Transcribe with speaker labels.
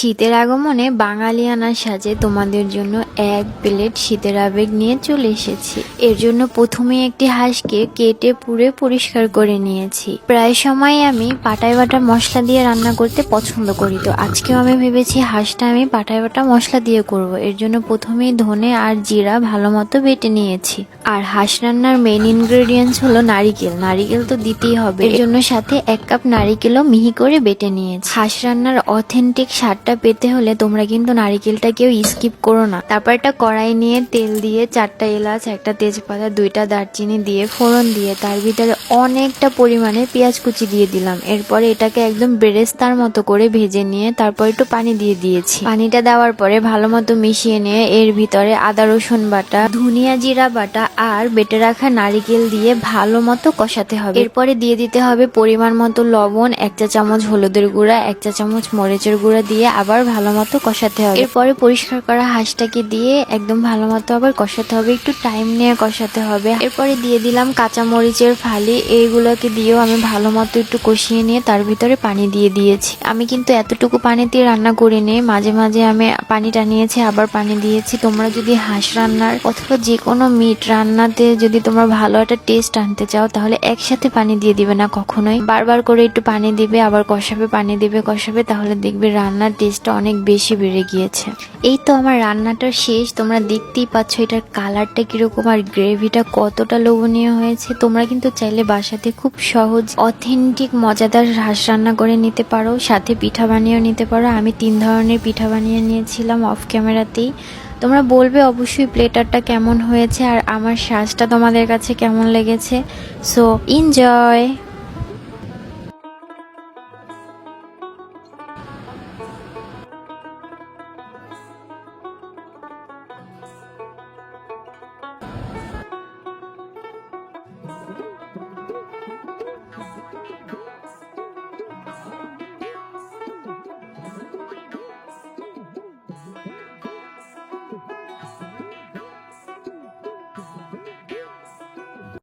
Speaker 1: শীতের আগমনে বাঙালিয়ানার সাজে তোমাদের জন্য এক প্লেট শীতের আবেগ নিয়ে চলে এসেছি। এর জন্য প্রথমে একটি হাঁসকে কেটে পুড়ে পরিষ্কার করে নিয়েছি। প্রায় সময় আমি পাটায় বাটা মশলা দিয়ে রান্না করতে পছন্দ করি, তো আজকেও আমি ভেবেছি হাঁসটা আমি পাটায় বাটা মশলা দিয়ে করব। এর জন্য প্রথমেই ধনে আর জিরা ভালো মতো বেটে নিয়েছি। আর হাঁস রান্নার মেইন ইনগ্রেডিয়েন্টস হলো নারিকেল। নারিকেল তো দিতেই হবে, এর জন্য সাথে 1 কাপ নারিকেলও মিহি করে বেটে নিয়েছি। হাঁস রান্নার অথেন্টিক স্বাদটা পেতে হলে তোমরা কিন্তু নারিকেলটা কেউ স্কিপ করো না। তারপর একটা কড়াই নিয়ে তেল দিয়ে 4টা এলাচ, 1টা তেজপাতা, 2টা দারচিনি দিয়ে ফোড়ন দিয়ে তার ভিতরে অনেকটা পরিমাণে পেঁয়াজ কুচি দিয়ে দিলাম। এরপরে এটাকে একদম বেরেস্তার মতো করে ভেজে নিয়ে তারপর একটু পানি দিয়ে দিয়েছি। পানিটা দেওয়ার পরে ভালো মতো মিশিয়ে নিয়ে এর ভিতরে আদা রসুন বাটা, ধনিয়া জিরা বাটা আর বেটে রাখা নারিকেল দিয়ে ভালো মতো কষাতে হবে। এরপরে দিয়ে দিতে হবে পরিমাণ মতো লবণ, 1 চা চামচ হলুদের গুঁড়া, 1 চা চামচ মরিচের গুঁড়া দিয়ে আবার ভালো মতো কষাতে হবে। এরপরে পরিষ্কার করা হাঁসটাকে দিয়ে একদম ভালো মতো আবার কষাতে হবে, একটু টাইম নিয়ে কষাতে হবে। এরপরে দিয়ে দিলাম কাঁচা মরিচের ফালি, এইগুলোকে দিয়েও আমি ভালো মতো একটু কষিয়ে নিয়ে তার ভিতরে পানি দিয়ে দিয়েছি। আমি কিন্তু এতটুকু পানি দিয়ে রান্না করিনি, মাঝে মাঝে আমি পানিটা নিয়েছি আবার পানি দিয়েছি। তোমরা যদি হাঁস রান্নার অথবা যে কোনো মিট রান্নাতে যদি তোমরা ভালো একটা টেস্ট আনতে চাও তাহলে একসাথে পানি দিয়ে দিবে না কখনোই, বারবার করে একটু পানি দিবে, আবার কষাবে, পানি দিবে, কষাবে, তাহলে দেখবে রান্নার টেস্টটা অনেক বেশি বেড়ে গিয়েছে। এই তো আমার রান্নাটা শেষ, তোমরা দেখতেই পাচ্ছ এটার কালারটা কিরকম আর গ্রেভিটা কতটা লোভনীয় হয়েছে। তোমরা কিন্তু চাইলে বাসাতে খুব সহজ অথেন্টিক মজাদার হাঁস রান্না করে নিতে পারো, সাথে পিঠা বানিয়েও নিতে পারো। আমি 3 ধরনের পিঠা বানিয়ে নিয়েছিলাম অফ ক্যামেরাতেই। তোমরা বলবে অবশ্যই প্লেটারটা কেমন হয়েছে আর আমার সাজটা তোমাদের কাছে কেমন লেগেছে। So enjoy.